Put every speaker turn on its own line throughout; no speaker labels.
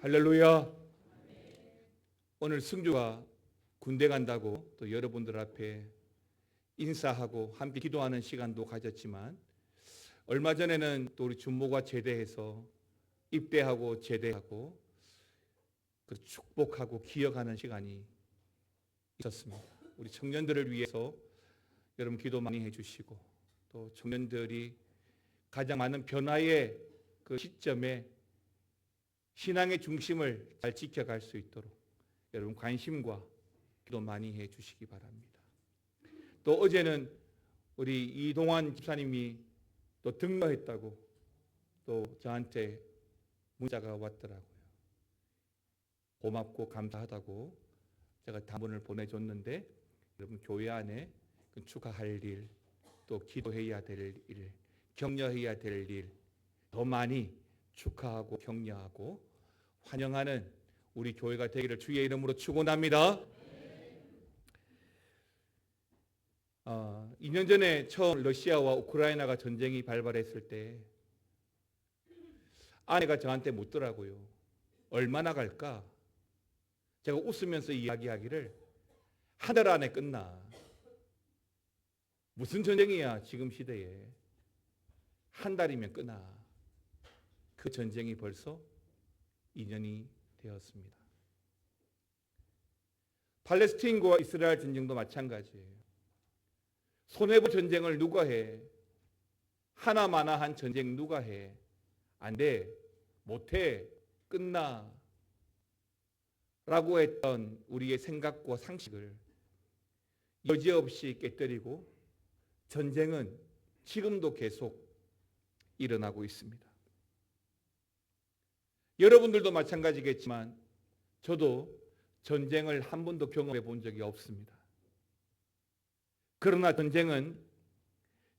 할렐루야. 오늘 승주가 군대 간다고 또 여러분들 앞에 인사하고 함께 기도하는 시간도 가졌지만, 얼마 전에는 또 우리 준모가 제대해서 입대하고 제대하고 그 축복하고 기억하는 시간이 있었습니다. 우리 청년들을 위해서 여러분 기도 많이 해주시고, 또 청년들이 가장 많은 변화의 그 시점에 신앙의 중심을 잘 지켜갈 수 있도록 여러분 관심과 기도 많이 해주시기 바랍니다. 또 어제는 우리 이동환 집사님이 또 등록했다고 또 저한테 문자가 왔더라고요. 고맙고 감사하다고 제가 단문을 보내줬는데, 여러분 교회 안에 축하할 일, 또 기도해야 될 일, 격려해야 될 일 더 많이 축하하고 격려하고 환영하는 우리 교회가 되기를 주의 이름으로 축원합니다. 2년 전에 처음 러시아와 우크라이나가 전쟁이 발발했을 때 아내가 저한테 묻더라고요. 얼마나 갈까? 제가 웃으면서 이야기하기를 한 달 안에 끝나. 무슨 전쟁이야 지금 시대에. 한 달이면 끝나. 그 전쟁이 벌써 2년이 되었습니다. 팔레스타인과 이스라엘 전쟁도 마찬가지예요. 손해볼 전쟁을 누가 해? 하나마나한 전쟁 누가 해? 안 돼. 못해. 끝나. 라고 했던 우리의 생각과 상식을 여지없이 깨뜨리고 전쟁은 지금도 계속 일어나고 있습니다. 여러분들도 마찬가지겠지만 저도 전쟁을 한 번도 경험해 본 적이 없습니다. 그러나 전쟁은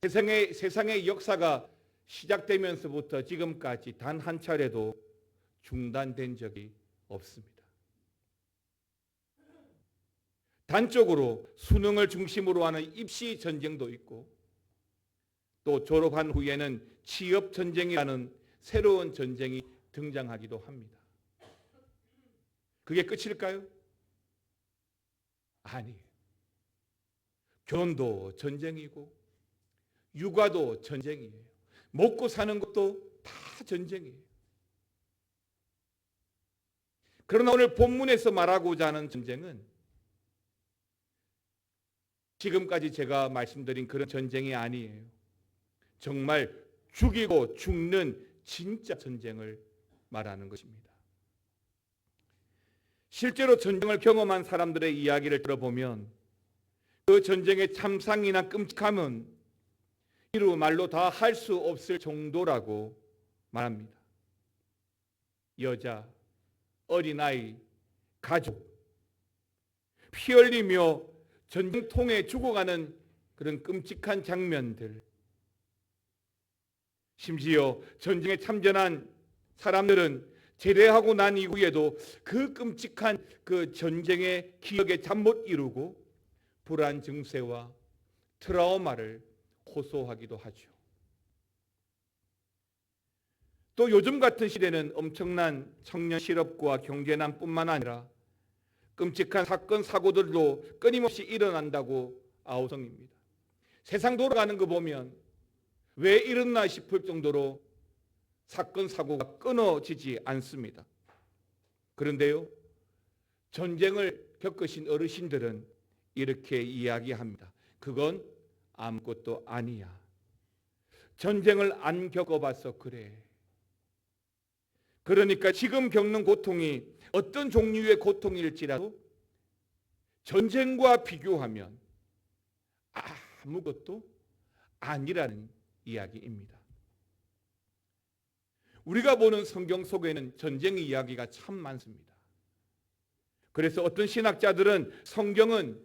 세상의 역사가 시작되면서부터 지금까지 단 한 차례도 중단된 적이 없습니다. 단적으로 수능을 중심으로 하는 입시 전쟁도 있고, 또 졸업한 후에는 취업 전쟁이라는 새로운 전쟁이 등장하기도 합니다. 그게 끝일까요? 아니에요. 결혼도 전쟁이고 육아도 전쟁이에요. 먹고 사는 것도 다 전쟁이에요. 그러나 오늘 본문에서 말하고자 하는 전쟁은 지금까지 제가 말씀드린 그런 전쟁이 아니에요. 정말 죽이고 죽는 진짜 전쟁을 말하는 것입니다. 실제로 전쟁을 경험한 사람들의 이야기를 들어보면 그 전쟁의 참상이나 끔찍함은 이루 말로 다 할 수 없을 정도라고 말합니다. 여자, 어린아이, 가족, 피 흘리며 전쟁통에 죽어가는 그런 끔찍한 장면들, 심지어 전쟁에 참전한 사람들은 제대하고 난 이후에도 그 끔찍한 그 전쟁의 기억에 잠 못 이루고 불안 증세와 트라우마를 호소하기도 하죠. 또 요즘 같은 시대는 엄청난 청년 실업과 경제난뿐만 아니라 끔찍한 사건 사고들도 끊임없이 일어난다고 아우성입니다. 세상 돌아가는 거 보면 왜 이랬나 싶을 정도로 사건 사고가 끊어지지 않습니다. 그런데요, 전쟁을 겪으신 어르신들은 이렇게 이야기합니다. 그건 아무것도 아니야. 전쟁을 안 겪어봐서 그래. 그러니까 지금 겪는 고통이 어떤 종류의 고통일지라도 전쟁과 비교하면 아무것도 아니라는 이야기입니다. 우리가 보는 성경 속에는 전쟁 이야기가 참 많습니다. 그래서 어떤 신학자들은 성경은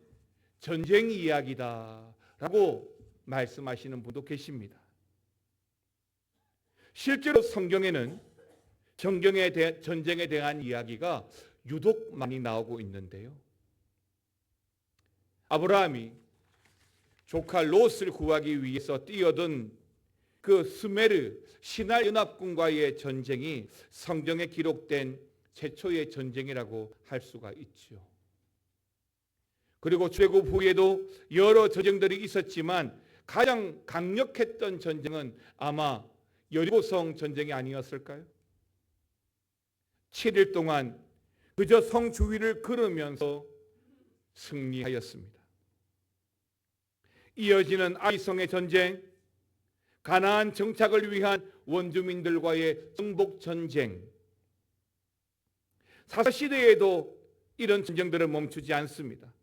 전쟁 이야기다라고 말씀하시는 분도 계십니다. 실제로 성경에는 전쟁에 대한 이야기가 유독 많이 나오고 있는데요. 아브라함이 조카 롯을 구하기 위해서 뛰어든 그 스메르 신할 연합군과의 전쟁이 성경에 기록된 최초의 전쟁이라고 할 수가 있죠. 그리고 출애굽 후에도 여러 전쟁들이 있었지만 가장 강력했던 전쟁은 아마 여리고성 전쟁이 아니었을까요? 7일 동안 그저 성 주위를 걸으면서 승리하였습니다. 이어지는 아이성의 전쟁, 가나안 정착을 위한 원주민들과의 정복 전쟁, 사사시대에도 이런 전쟁들은 멈추지 않습니다.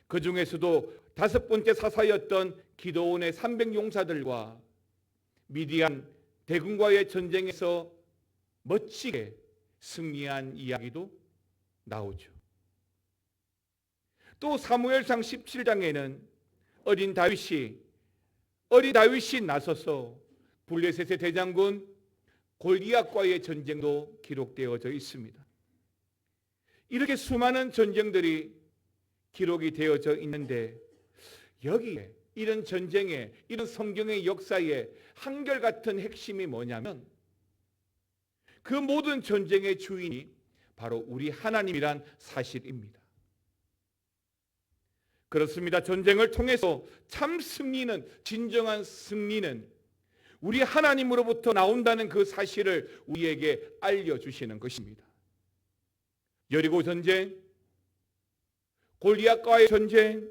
그 중에서도 5번째 사사였던 기드온의 300용사들과 미디안 대군과의 전쟁에서 멋지게 승리한 이야기도 나오죠. 또 사무엘상 17장에는 어린 다윗이 나서서 블레셋의 대장군 골리앗과의 전쟁도 기록되어져 있습니다. 이렇게 수많은 전쟁들이 기록이 되어져 있는데 여기에 이런 전쟁에 이런 성경의 역사에 한결같은 핵심이 뭐냐면 그 모든 전쟁의 주인이 바로 우리 하나님이란 사실입니다. 그렇습니다. 전쟁을 통해서 참 승리는, 진정한 승리는 우리 하나님으로부터 나온다는 그 사실을 우리에게 알려주시는 것입니다. 여리고 전쟁, 골리앗과의 전쟁,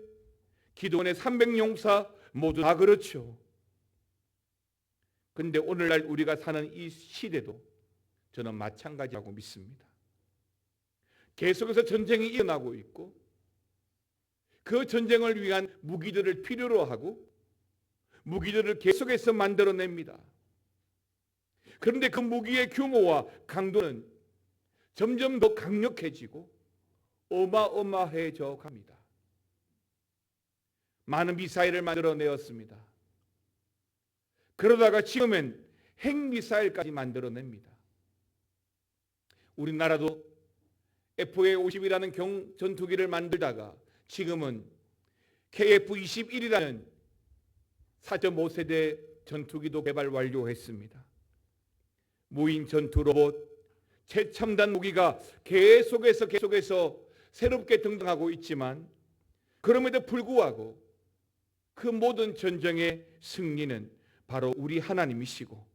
기드온의 300용사 모두 다 그렇죠. 그런데 오늘날 우리가 사는 이 시대도 저는 마찬가지라고 믿습니다. 계속해서 전쟁이 일어나고 있고 그 전쟁을 위한 무기들을 필요로 하고 무기들을 계속해서 만들어냅니다. 그런데 그 무기의 규모와 강도는 점점 더 강력해지고 어마어마해져 갑니다. 많은 미사일을 만들어내었습니다. 그러다가 지금은 핵미사일까지 만들어냅니다. 우리나라도 FA-50이라는 전투기를 만들다가 지금은 KF-21이라는 4.5세대 전투기도 개발 완료했습니다. 무인 전투 로봇, 최첨단 무기가 계속해서 새롭게 등장하고 있지만 그럼에도 불구하고 그 모든 전쟁의 승리는 바로 우리 하나님이시고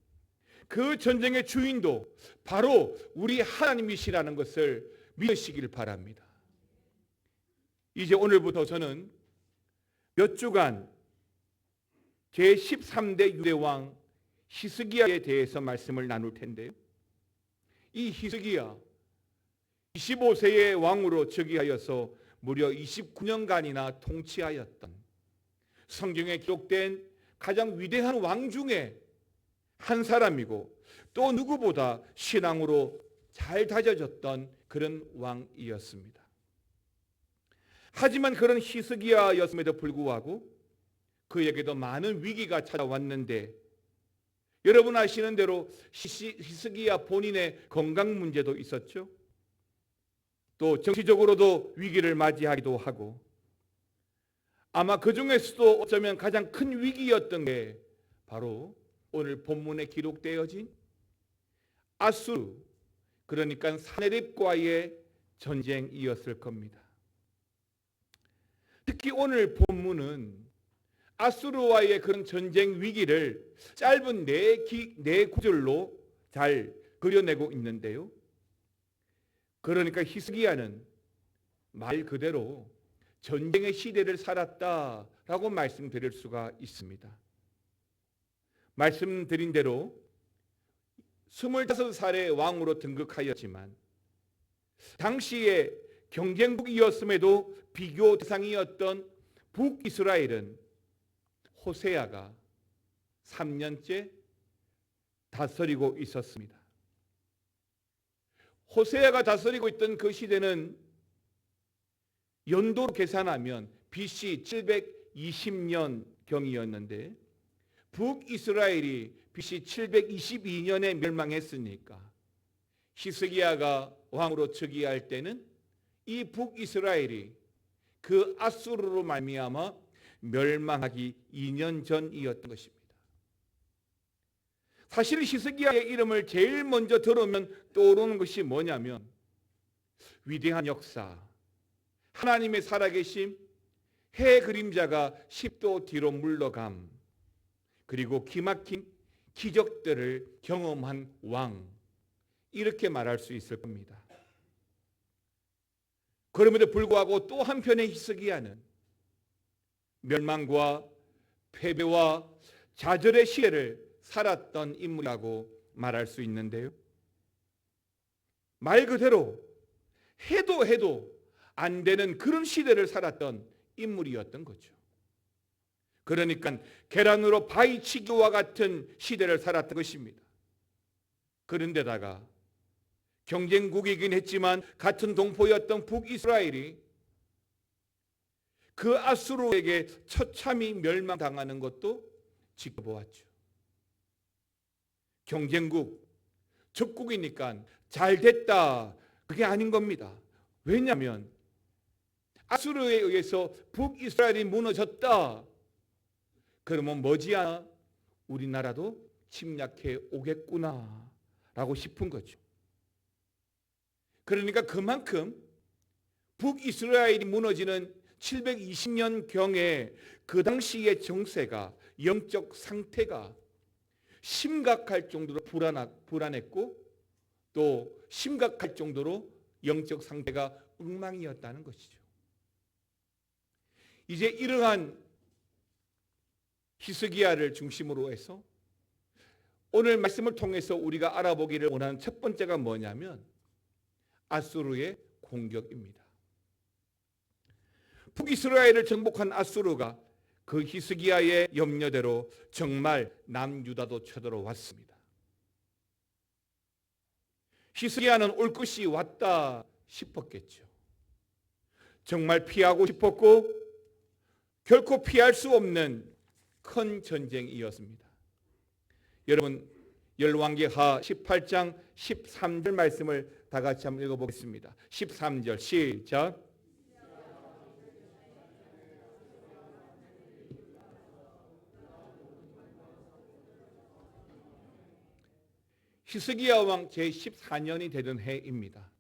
그 전쟁의 주인도 바로 우리 하나님이시라는 것을 믿으시길 바랍니다. 이제 오늘부터 저는 몇 주간 제13대 유대왕 히스기야에 대해서 말씀을 나눌 텐데요. 이 히스기야 25세의 왕으로 즉위하여서 무려 29년간이나 통치하였던 성경에 기록된 가장 위대한 왕 중에 한 사람이고 또 누구보다 신앙으로 잘 다져졌던 그런 왕이었습니다. 하지만 그런 히스기야였음에도 불구하고 그에게도 많은 위기가 찾아왔는데 여러분 아시는 대로 히스기야 본인의 건강 문제도 있었죠. 또 정치적으로도 위기를 맞이하기도 하고 아마 그 중에서도 어쩌면 가장 큰 위기였던 게 바로 오늘 본문에 기록되어진 아수르, 그러니까 사네립과의 전쟁이었을 겁니다. 특히 오늘 본문은 아수르와의 그런 전쟁 위기를 짧은 네 구절로 잘 그려내고 있는데요. 그러니까 히스기야는 말 그대로 전쟁의 시대를 살았다라고 말씀드릴 수가 있습니다. 말씀드린 대로 25살의 왕으로 등극하였지만 당시에 경쟁국이었음에도 비교 대상이었던 북이스라엘은 호세아가 3년째 다스리고 있었습니다. 호세아가 다스리고 있던 그 시대는 연도로 계산하면 BC 720년경이었는데 북이스라엘이 BC 722년에 멸망했으니까 히스기야가 왕으로 즉위할 때는 이 북이스라엘이 그 아수르로 말미암아 멸망하기 2년 전이었던 것입니다. 사실 히스기야의 이름을 제일 먼저 들으면 떠오르는 것이 뭐냐면 위대한 역사, 하나님의 살아계심, 해 그림자가 10도 뒤로 물러감, 그리고 기막힌 기적들을 경험한 왕, 이렇게 말할 수 있을 겁니다. 그럼에도 불구하고 또 한편의 히스기야는 멸망과 패배와 좌절의 시대를 살았던 인물이라고 말할 수 있는데요. 말 그대로 해도 안 되는 그런 시대를 살았던 인물이었던 거죠. 그러니까 계란으로 바위치기와 같은 시대를 살았던 것입니다. 그런데다가 경쟁국이긴 했지만 같은 동포였던 북이스라엘이 그 아수르에게 처참히 멸망당하는 것도 지켜보았죠. 경쟁국, 적국이니까 잘 됐다, 그게 아닌 겁니다. 왜냐하면 아수르에 의해서 북이스라엘이 무너졌다, 그러면 머지않아 우리나라도 침략해 오겠구나 라고 싶은 거죠. 그러니까 그만큼 북이스라엘이 무너지는 720년경에 그 당시의 정세가, 영적 상태가 심각할 정도로 불안했고 또 심각할 정도로 영적 상태가 엉망이었다는 것이죠. 이제 이러한 히스기야를 중심으로 해서 오늘 말씀을 통해서 우리가 알아보기를 원하는 첫 번째가 뭐냐면 아수르의 공격입니다. 북이스라엘을 정복한 아수르가 그 히스기야의 염려대로 정말 남유다도 쳐들어왔습니다. 히스기야는 올 것이 왔다 싶었겠죠. 정말 피하고 싶었고 결코 피할 수 없는 큰 전쟁이었습니다. 여러분, 열왕기하 18장 13절 말씀을 다 같이 한번 읽어보겠습니다. 13절 시작. 히스기야 왕 제14년이 되던 해입니다.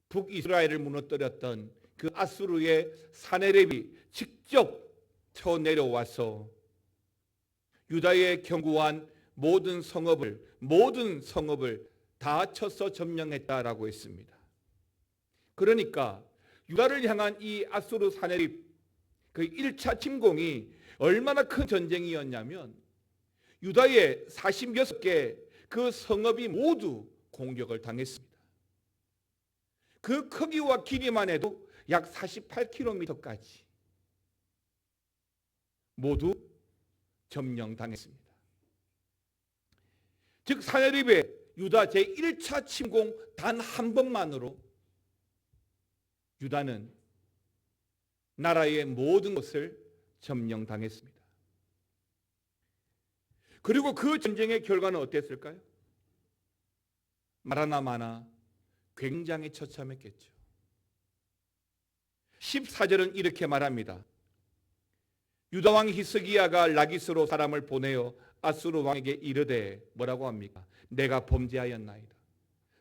북이스라엘을 무너뜨렸던 그 아수르의 사네립이 직접 쳐내려와서 유다에 견고한 모든 성읍을 다 쳐서 점령했다라고 했습니다. 그러니까 유다를 향한 이 아수르 사네립 그 1차 침공이 얼마나 큰 전쟁이었냐면 유다의 46개 그 성읍이 모두 공격을 당했습니다. 그 크기와 길이만 해도 약 48km까지 모두 점령당했습니다. 즉 사네립의 유다 제1차 침공 단 한 번만으로 유다는 나라의 모든 것을 점령당했습니다. 그리고 그 전쟁의 결과는 어땠을까요? 말하나 마나 굉장히 처참했겠죠. 14절은 이렇게 말합니다. 유다 왕 히스기야가 라기스로 사람을 보내어 아수르 왕에게 이르되 뭐라고 합니까? 내가 범죄하였나이다.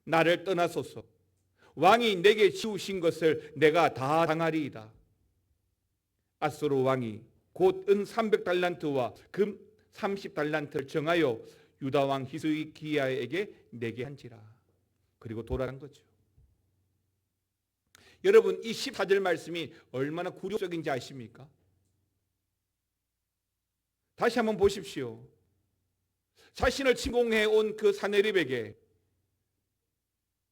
나를 떠나소서. 왕이 내게 지우신 것을 내가 다 당하리이다. 아수르 왕이 곧 은 300달란트와 금 30달란트를 정하여 유다 왕 히스기야에게 내게 한지라. 그리고 돌아간 거죠. 여러분, 이 14절 말씀이 얼마나 굴욕적인지 아십니까? 다시 한번 보십시오. 자신을 침공해 온 그 사네립에게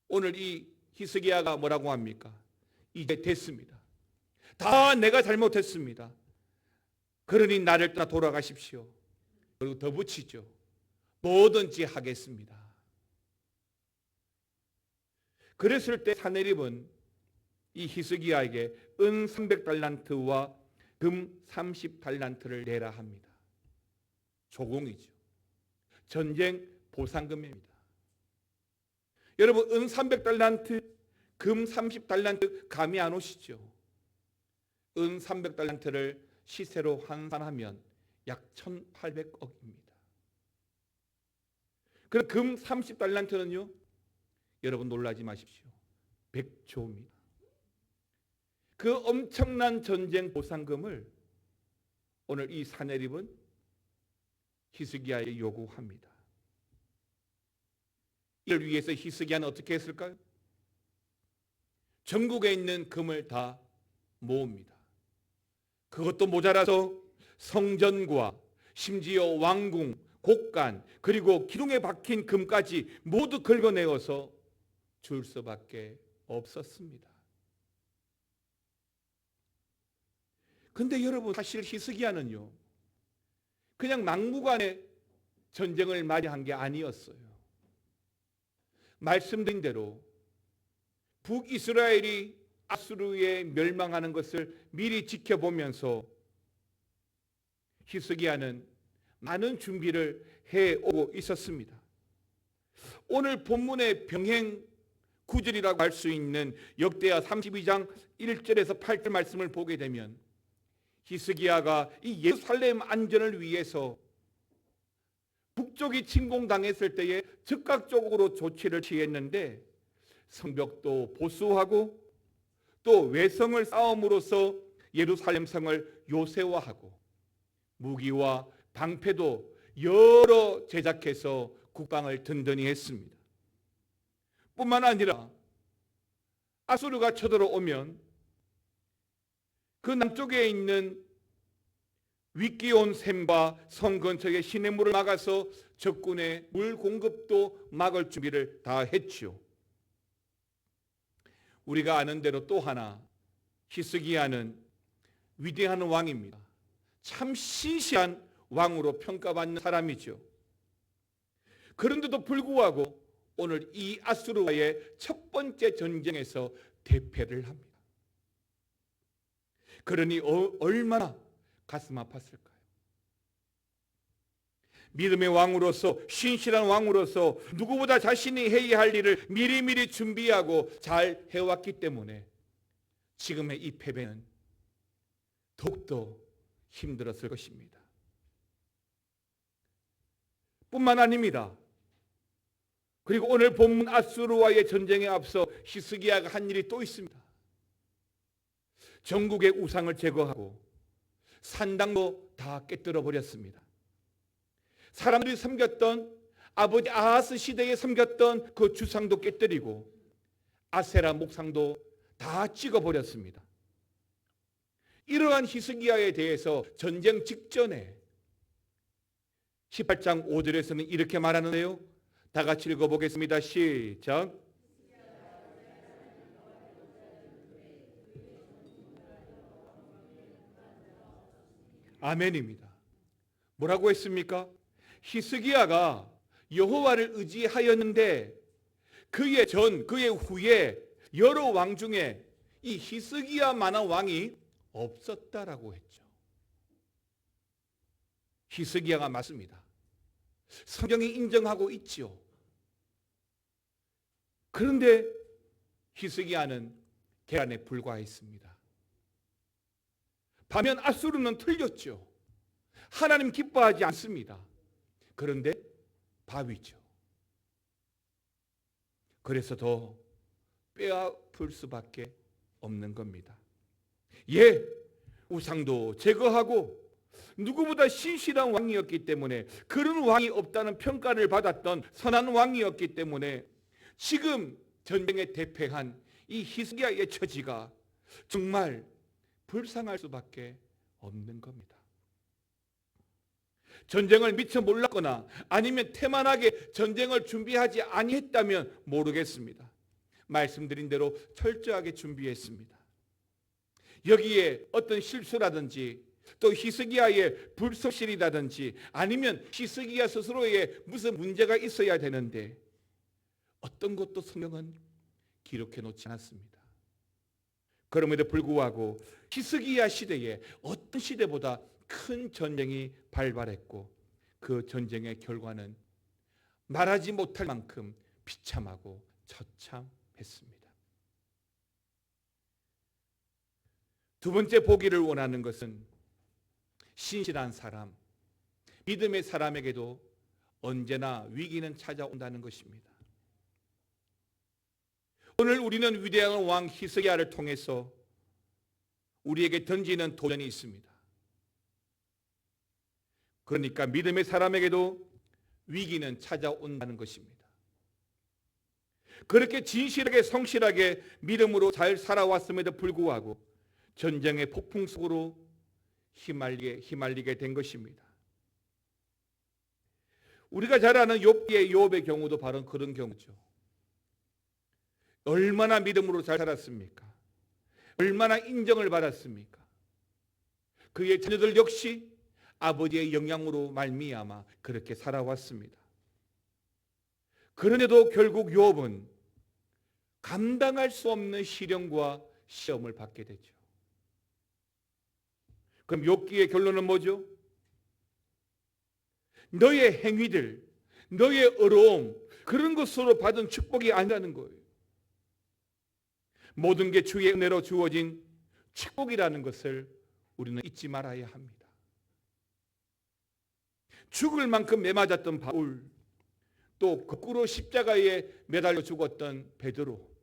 오늘 이 히스기야가 뭐라고 합니까? 이제 됐습니다. 다 내가 잘못했습니다. 그러니 나를 떠나 돌아가십시오. 그리고 더 붙이죠. 뭐든지 하겠습니다. 그랬을 때 사네립은 이 히스기야에게 은 300달란트와 금 30달란트를 내라 합니다. 조공이죠. 전쟁 보상금입니다. 여러분, 은 300달란트, 금 30달란트 감이 안 오시죠? 은 300달란트를 시세로 환산하면 약 1800억입니다. 그럼 금 30달란트는요? 여러분 놀라지 마십시오. 100조입니다. 그 엄청난 전쟁 보상금을 오늘 이 사내립은 히스기야에 요구합니다. 이를 위해서 히스기야는 어떻게 했을까요? 전국에 있는 금을 다 모읍니다. 그것도 모자라서 성전과 심지어 왕궁, 곡간, 그리고 기둥에 박힌 금까지 모두 긁어내어서 줄 수밖에 없었습니다. 근데 여러분, 사실 히스기야는요, 그냥 막무가내 전쟁을 맞이한 게 아니었어요. 말씀드린 대로 북이스라엘이 아수르에 멸망하는 것을 미리 지켜보면서 히스기야는 많은 준비를 해오고 있었습니다. 오늘 본문의 병행 구절이라고 할 수 있는 역대하 32장 1절에서 8절 말씀을 보게 되면 히스기야가 이 예루살렘 안전을 위해서 북쪽이 침공당했을 때에 즉각적으로 조치를 취했는데 성벽도 보수하고 또 외성을 쌓음으로써 예루살렘 성을 요새화하고 무기와 방패도 여러 제작해서 국방을 든든히 했습니다. 뿐만 아니라 아수르가 쳐들어오면 그 남쪽에 있는 윗기온 샘과 성 근처의 시냇물을 막아서 적군의 물 공급도 막을 준비를 다 했지요. 우리가 아는 대로 또 하나 히스기야는 위대한 왕입니다. 참 신실한 왕으로 평가받는 사람이죠. 그런데도 불구하고 오늘 이 아수르와의 첫 번째 전쟁에서 대패를 합니다. 그러니 얼마나 가슴 아팠을까요? 믿음의 왕으로서, 신실한 왕으로서 누구보다 자신이 해야 할 일을 미리미리 준비하고 잘 해왔기 때문에 지금의 이 패배는 더욱더 힘들었을 것입니다. 뿐만 아닙니다. 그리고 오늘 본문 아수르와의 전쟁에 앞서 히스기야가 한 일이 또 있습니다. 전국의 우상을 제거하고 산당도 다 깨뜨려 버렸습니다. 사람들이 섬겼던 아버지 아하스 시대에 섬겼던 그 주상도 깨뜨리고 아세라 목상도 다 찍어버렸습니다. 이러한 히스기야에 대해서 전쟁 직전에 18장 5절에서는 이렇게 말하는데요. 다 같이 읽어보겠습니다. 시작. 아멘입니다. 뭐라고 했습니까? 히스기야가 여호와를 의지하였는데 그의 후에 여러 왕 중에 이 히스기야만한 왕이 없었다라고 했죠. 히스기야가 맞습니다. 성경이 인정하고 있지요. 그런데 히스기야는 계란에 불과했습니다. 반면 아수르는 틀렸죠. 하나님 기뻐하지 않습니다. 그런데 바위죠. 그래서 더 뼈아플 수밖에 없는 겁니다. 예, 우상도 제거하고 누구보다 신실한 왕이었기 때문에, 그런 왕이 없다는 평가를 받았던 선한 왕이었기 때문에 지금 전쟁에 대패한 이 히스기야의 처지가 정말 불쌍할 수밖에 없는 겁니다. 전쟁을 미처 몰랐거나 아니면 태만하게 전쟁을 준비하지 아니했다면 모르겠습니다. 말씀드린 대로 철저하게 준비했습니다. 여기에 어떤 실수라든지 또 히스기야의 불성실이라든지 아니면 히스기야 스스로의 무슨 문제가 있어야 되는데 어떤 것도 성경은 기록해 놓지 않았습니다. 그럼에도 불구하고 히스기야 시대에 어떤 시대보다 큰 전쟁이 발발했고 그 전쟁의 결과는 말하지 못할 만큼 비참하고 처참했습니다. 두 번째 보기를 원하는 것은 신실한 사람, 믿음의 사람에게도 언제나 위기는 찾아온다는 것입니다. 오늘 우리는 위대한 왕 히스기야를 통해서 우리에게 던지는 도전이 있습니다. 그러니까 믿음의 사람에게도 위기는 찾아온다는 것입니다. 그렇게 진실하게 성실하게 믿음으로 잘 살아왔음에도 불구하고 전쟁의 폭풍 속으로 휘말리게 된 것입니다. 우리가 잘 아는 욥의 경우도 바로 그런 경우죠. 얼마나 믿음으로 잘 살았습니까? 얼마나 인정을 받았습니까? 그의 자녀들 역시 아버지의 영향으로 말미암아 그렇게 살아왔습니다. 그런데도 결국 욥은 감당할 수 없는 시련과 시험을 받게 되죠. 그럼 욥기의 결론은 뭐죠? 너의 행위들, 너의 어려움, 그런 것으로 받은 축복이 아니라는 거예요. 모든 게 주의 은혜로 주어진 축복이라는 것을 우리는 잊지 말아야 합니다. 죽을 만큼 매맞았던 바울, 또 거꾸로 십자가에 매달려 죽었던 베드로,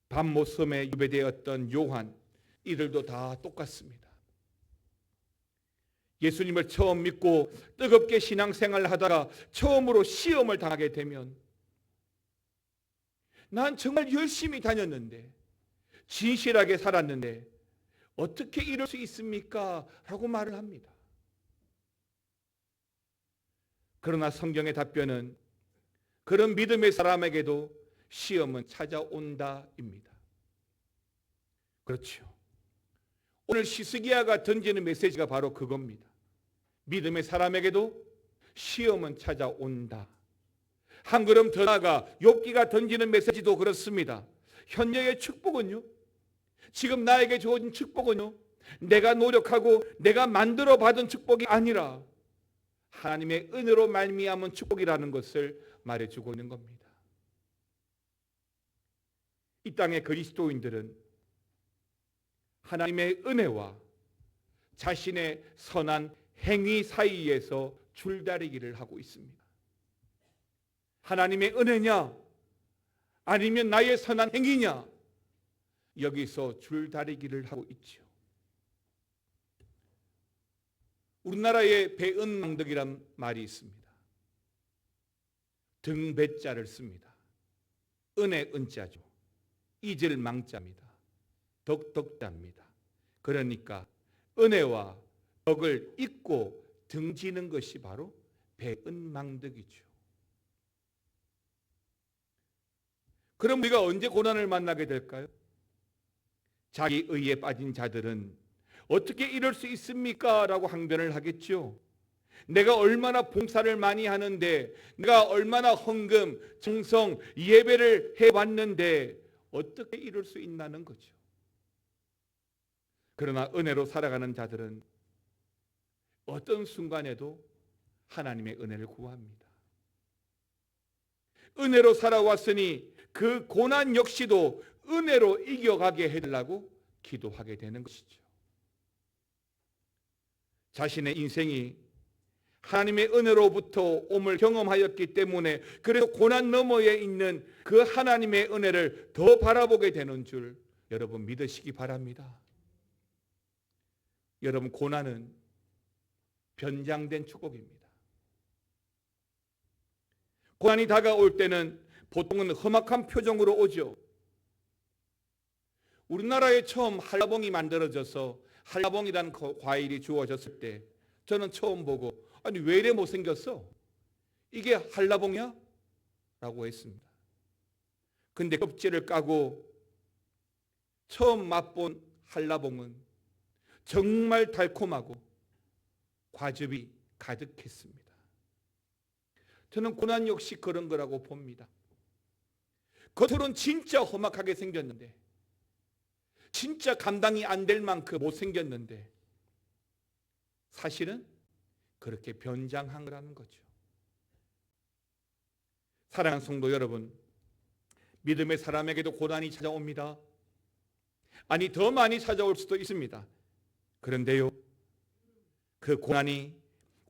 밤모섬에 유배되었던 요한, 이들도 다 똑같습니다. 예수님을 처음 믿고 뜨겁게 신앙생활을 하다가 처음으로 시험을 당하게 되면 난 정말 열심히 다녔는데, 진실하게 살았는데 어떻게 이럴 수 있습니까? 라고 말을 합니다. 그러나 성경의 답변은 그런 믿음의 사람에게도 시험은 찾아온다입니다. 그렇죠. 오늘 히스기야가 던지는 메시지가 바로 그겁니다. 믿음의 사람에게도 시험은 찾아온다. 한 걸음 더 나아가 욥기가 던지는 메시지도 그렇습니다. 현재의 축복은요, 지금 나에게 주어진 축복은요, 내가 노력하고 내가 만들어 받은 축복이 아니라 하나님의 은혜로 말미암은 축복이라는 것을 말해주고 있는 겁니다. 이 땅의 그리스도인들은 하나님의 은혜와 자신의 선한 행위 사이에서 줄다리기를 하고 있습니다. 하나님의 은혜냐 아니면 나의 선한 행위냐, 여기서 줄다리기를 하고 있죠. 우리나라에 배은망덕이란 말이 있습니다. 등배자를 씁니다. 은혜 은자죠. 잊을 망자입니다. 덕덕자입니다. 그러니까 은혜와 덕을 잊고 등지는 것이 바로 배은망덕이죠. 그럼 우리가 언제 고난을 만나게 될까요? 자기 의에 빠진 자들은 어떻게 이럴 수 있습니까? 라고 항변을 하겠죠. 내가 얼마나 봉사를 많이 하는데, 내가 얼마나 헌금, 정성, 예배를 해왔는데 어떻게 이럴 수 있나는 거죠. 그러나 은혜로 살아가는 자들은 어떤 순간에도 하나님의 은혜를 구합니다. 은혜로 살아왔으니 그 고난 역시도 은혜로 이겨가게 해달라고 기도하게 되는 것이죠. 자신의 인생이 하나님의 은혜로부터 옴을 경험하였기 때문에, 그래서 고난 너머에 있는 그 하나님의 은혜를 더 바라보게 되는 줄 여러분 믿으시기 바랍니다. 여러분, 고난은 변장된 축복입니다. 고난이 다가올 때는 보통은 험악한 표정으로 오죠. 우리나라에 처음 한라봉이 만들어져서 한라봉이라는 과일이 주어졌을 때 저는 처음 보고, 아니 왜 이래 못생겼어? 이게 한라봉이야? 라고 했습니다. 근데 껍질을 까고 처음 맛본 한라봉은 정말 달콤하고 과즙이 가득했습니다. 저는 고난 역시 그런 거라고 봅니다. 겉으로는 진짜 험악하게 생겼는데, 진짜 감당이 안 될 만큼 못생겼는데 사실은 그렇게 변장한 거라는 거죠. 사랑하는 성도 여러분, 믿음의 사람에게도 고난이 찾아옵니다. 아니, 더 많이 찾아올 수도 있습니다. 그런데요, 그 고난이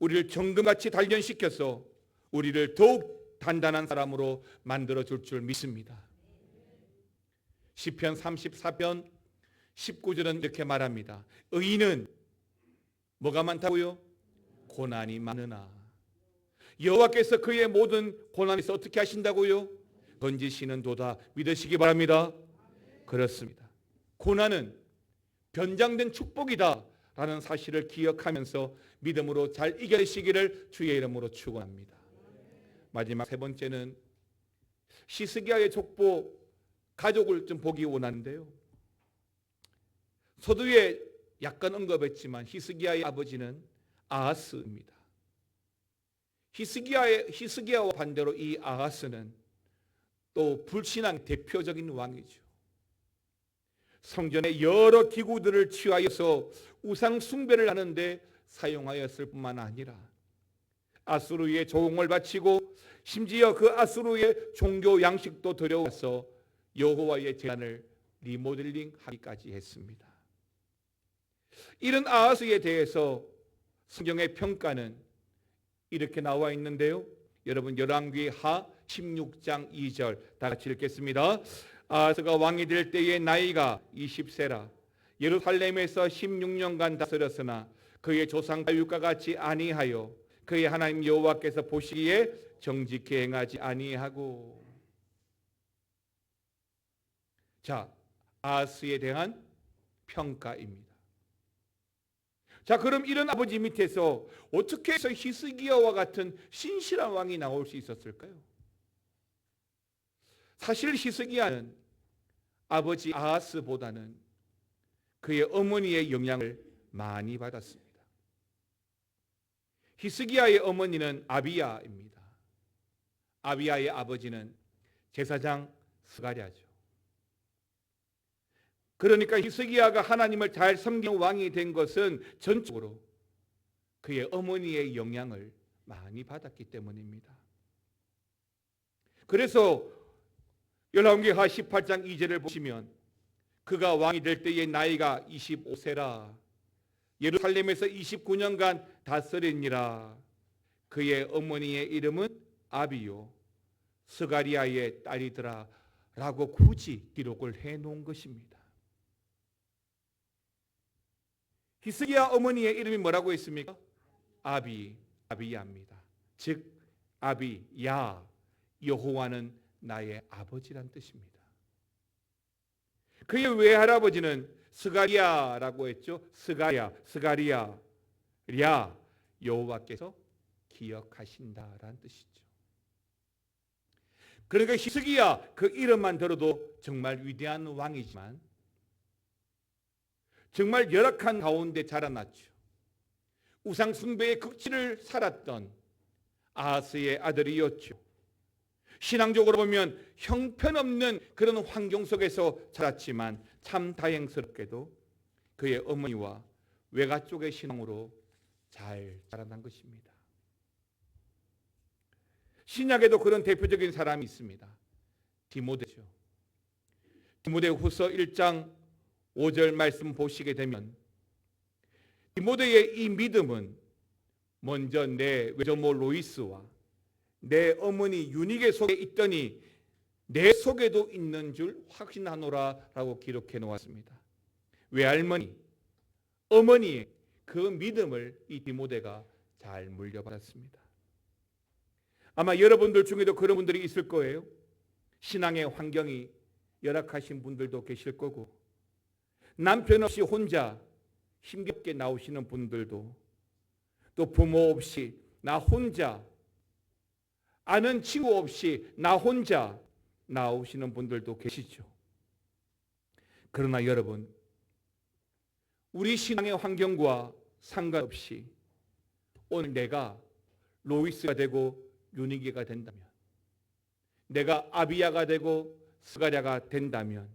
우리를 정금같이 단련시켜서 우리를 더욱 단단한 사람으로 만들어줄 줄 믿습니다. 시편 34편 19절은 이렇게 말합니다. 의인은 뭐가 많다고요? 고난이 많으나. 여호와께서 그의 모든 고난에서 어떻게 하신다고요? 건지시는도다. 믿으시기 바랍니다. 그렇습니다. 고난은 변장된 축복이다 라는 사실을 기억하면서 믿음으로 잘 이겨내시기를 주의 이름으로 축원합니다. 마지막 세 번째는 히스기야의 족보 가족을 좀 보기 원하는데요. 서두에 약간 언급했지만 히스기야의 아버지는 아하스입니다. 히스기야와 반대로 이 아하스는 또 불신앙 대표적인 왕이죠. 성전의 여러 기구들을 취하여서 우상 숭배를 하는데 사용하였을 뿐만 아니라 아수르의 조공을 바치고 심지어 그 아수르의 종교 양식도 들여와서 여호와의 제단을 리모델링하기까지 했습니다. 이런 아하스에 대해서 성경의 평가는 이렇게 나와 있는데요. 여러분 열왕기하 16장 2절 다 같이 읽겠습니다. 아하스가 왕이 될 때의 나이가 20세라. 예루살렘에서 16년간 다스렸으나 그의 조상 다윗과 같이 아니하여 그의 하나님 여호와께서 보시기에 정직히 행하지 아니하고. 자, 아하스에 대한 평가입니다. 자, 그럼 이런 아버지 밑에서 어떻게 해서 히스기야와 같은 신실한 왕이 나올 수 있었을까요? 사실 히스기야는 아버지 아하스보다는 그의 어머니의 영향을 많이 받았습니다. 히스기야의 어머니는 아비야입니다. 아비야의 아버지는 제사장 스가랴죠. 그러니까 히스기야가 하나님을 잘 섬기는 왕이 된 것은 전적으로 그의 어머니의 영향을 많이 받았기 때문입니다. 그래서 열왕기하 18장 2절을 보시면 그가 왕이 될 때의 나이가 25세라. 예루살렘에서 29년간 다스리니라. 그의 어머니의 이름은 아비요 스가리아의 딸이더라 라고 굳이 기록을 해놓은 것입니다. 히스기야 어머니의 이름이 뭐라고 했습니까? 아비야입니다. 즉 아비야, 여호와는 나의 아버지란 뜻입니다. 그의 외할아버지는 스가리아라고 했죠. 스가리아, 랴, 여호와께서 기억하신다라는 뜻이죠. 그러니까 히스기야 그 이름만 들어도 정말 위대한 왕이지만 정말 열악한 가운데 자라났죠. 우상 숭배의 극치를 살았던 아하스의 아들이었죠. 신앙적으로 보면 형편없는 그런 환경 속에서 자랐지만 참 다행스럽게도 그의 어머니와 외가 쪽의 신앙으로 잘 자라난 것입니다. 신약에도 그런 대표적인 사람이 있습니다. 디모데죠. 디모데후서 1장 5절 말씀 보시게 되면 디모데의 이 믿음은 먼저 내 외조모 로이스와 내 어머니 유니게 속에 있더니 내 속에도 있는 줄 확신하노라 라고 기록해 놓았습니다. 외할머니, 어머니의 그 믿음을 이 디모데가 잘 물려받았습니다. 아마 여러분들 중에도 그런 분들이 있을 거예요. 신앙의 환경이 열악하신 분들도 계실 거고 남편 없이 혼자 힘겹게 나오시는 분들도 또 부모 없이 나 혼자 아는 친구 없이 나 혼자 나오시는 분들도 계시죠. 그러나 여러분 우리 신앙의 환경과 상관없이 오늘 내가 로이스가 되고 유니게가 된다면 내가 아비야가 되고 스가랴가 된다면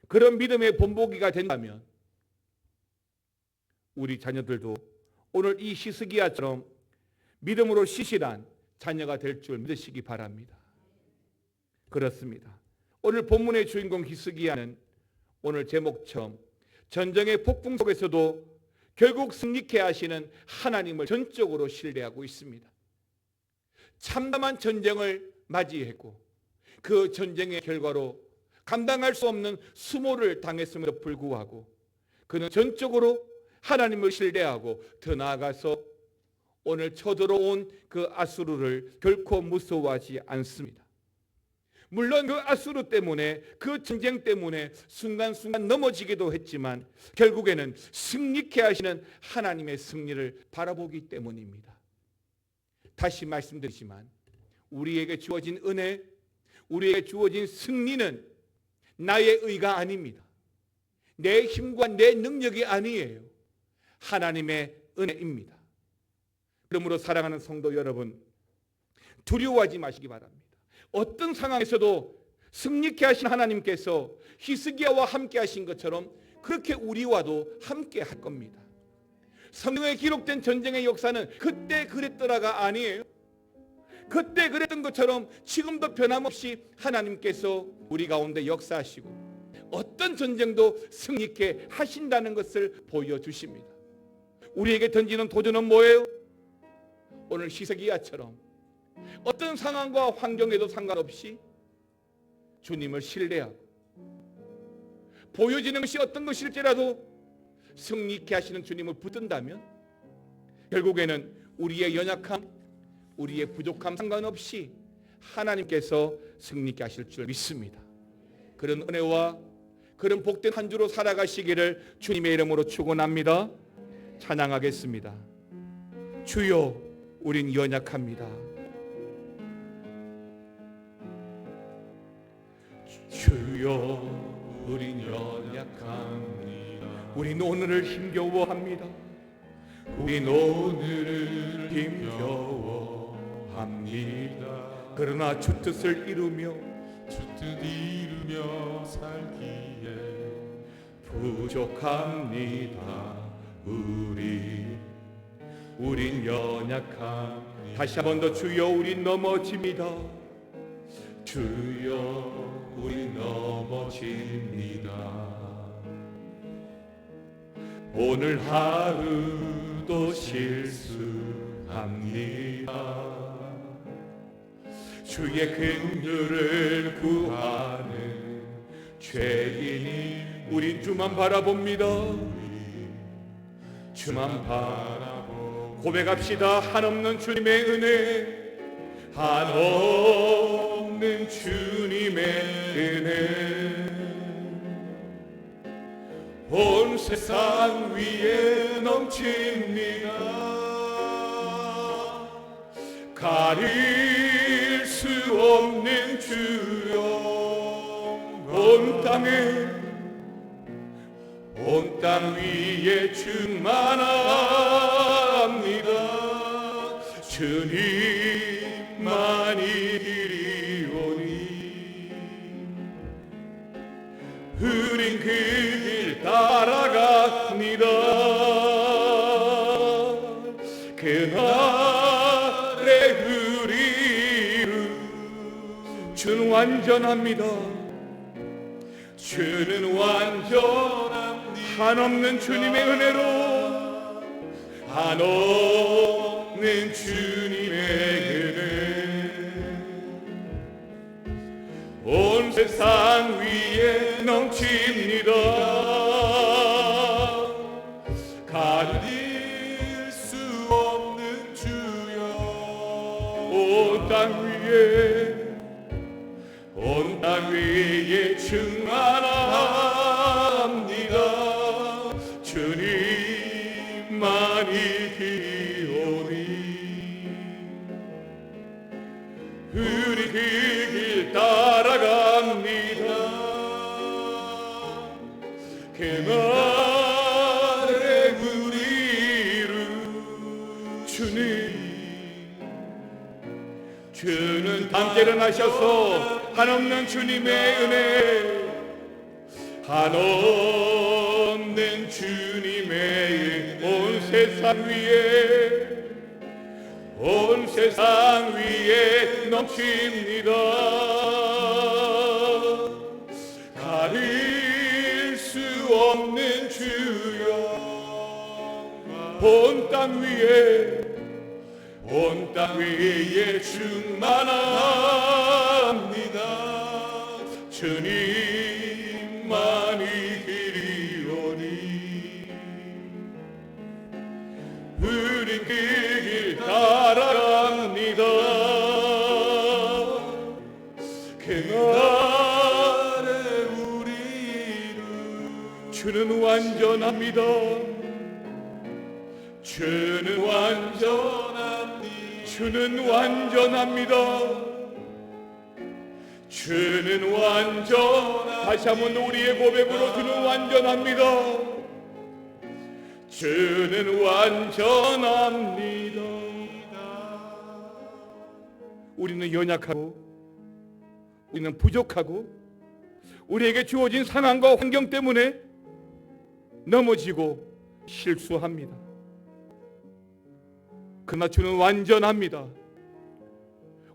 그런 믿음의 본보기가 된다면 우리 자녀들도 오늘 이 히스기야처럼 믿음으로 시실한 자녀가 될 줄 믿으시기 바랍니다. 그렇습니다. 오늘 본문의 주인공 히스기야는 오늘 제목처럼 전쟁의 폭풍 속에서도 결국 승리케 하시는 하나님을 전적으로 신뢰하고 있습니다. 참담한 전쟁을 맞이했고 그 전쟁의 결과로 감당할 수 없는 수모를 당했음에도 불구하고 그는 전적으로 하나님을 신뢰하고 더 나아가서 오늘 쳐들어온 그 아수르를 결코 무서워하지 않습니다. 물론 그 아수르 때문에, 그 전쟁 때문에 순간순간 넘어지기도 했지만 결국에는 승리케 하시는 하나님의 승리를 바라보기 때문입니다. 다시 말씀드리지만 우리에게 주어진 은혜, 우리에게 주어진 승리는 나의 의가 아닙니다. 내 힘과 내 능력이 아니에요. 하나님의 은혜입니다. 그러므로 사랑하는 성도 여러분, 두려워하지 마시기 바랍니다. 어떤 상황에서도 승리케 하신 하나님께서 히스기야와 함께 하신 것처럼 그렇게 우리와도 함께 할 겁니다. 성경에 기록된 전쟁의 역사는 그때 그랬더라가 아니에요. 그때 그랬던 것처럼 지금도 변함없이 하나님께서 우리 가운데 역사하시고 어떤 전쟁도 승리케 하신다는 것을 보여주십니다. 우리에게 던지는 도전은 뭐예요? 오늘 히스기야처럼 어떤 상황과 환경에도 상관없이 주님을 신뢰하고 보여지는 것이 어떤 것일지라도 승리케 하시는 주님을 붙든다면 결국에는 우리의 연약함, 우리의 부족함 상관없이 하나님께서 승리케 하실 줄 믿습니다. 그런 은혜와 그런 복된 한 주로 살아가시기를 주님의 이름으로 축원합니다. 찬양하겠습니다. 주여, 우린 연약합니다. 주여, 우린 연약합니다. 우린 오늘을 힘겨워합니다. 우린 오늘을 힘겨워합니다. 그러나 주 뜻을 이루며 살기에 부족합니다. 우린 연약합니다. 다시 한 번 더 주여, 우린 넘어집니다. 주여, 우린 넘어집니다. 오늘 하루도 실수합니다. 주의 긍휼을 구하는 죄인이 우린 주만 바라봅니다. 주만 바라보 고백합시다. 한없는 주님의 은혜, 한없는 주님의 은혜, 온 세상 위에 넘칩니다. 가릴 수 없는 주여, 온 땅 위에 충만합니다. 주님만이 이리오니 우린 그 길 따라갑니다. 그날의 우리를 주는 완전합니다. 주는 완전합니다. 한없는 주님의 은혜로, 한없는 주님의 은혜, 온 세상 위에 넘칩니다. 가릴 수 없는 주여, 온 땅 위에 충만합니다. 주님만이 기오니 우리 그 길 따라갑니다. 그날의 우리를 주는 함께 일어나셔서 한없는 주님의 은혜, 한없는 주님의 온 세상 위에 넘칩니다. 가릴 수 없는 주여, 온 땅 위에 충만합니다. 주님 충만히 기리오니 우리 그 길 따라갑니다. 그날에 우리는 주는 완전합니다. 주는 완전합니다. 주는 완전합니다. 주는 완전합니다. 다시 한번 우리의 고백으로 주는 완전합니다. 주는 완전합니다. 우리는 연약하고 우리는 부족하고 우리에게 주어진 상황과 환경 때문에 넘어지고 실수합니다. 그러나 주는 완전합니다.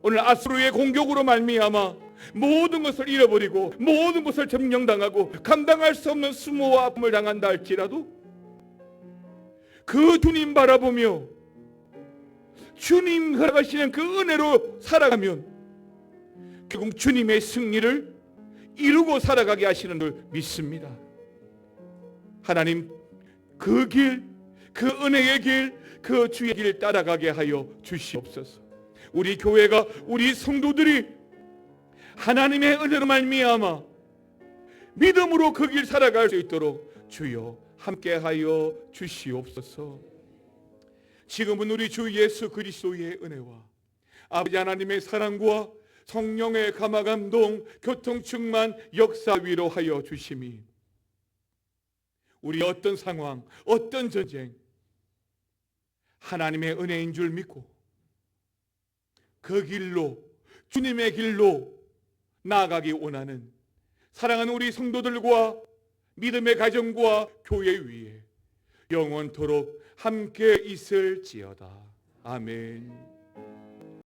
오늘 아수르의 공격으로 말미암아 모든 것을 잃어버리고 모든 것을 점령당하고 감당할 수 없는 수모와 아픔을 당한다 할지라도 그 주님 바라보며 주님 허락하시는 그 은혜로 살아가면 결국 주님의 승리를 이루고 살아가게 하시는 줄 믿습니다. 하나님 그 길, 그 은혜의 길, 그 주의 길 따라가게 하여 주시옵소서. 우리 교회가, 우리 성도들이 하나님의 은혜로 말미암아 믿음으로 그 길 살아갈 수 있도록 주여 함께하여 주시옵소서. 지금은 우리 주 예수 그리스도의 은혜와 아버지 하나님의 사랑과 성령의 감화감동 교통 충만 역사 위로하여 주심이 우리 어떤 상황 어떤 전쟁 하나님의 은혜인 줄 믿고 그 길로 주님의 길로 나아가기 원하는 사랑하는 우리 성도들과 믿음의 가정과 교회 위에 영원토록 함께 있을지어다. 아멘.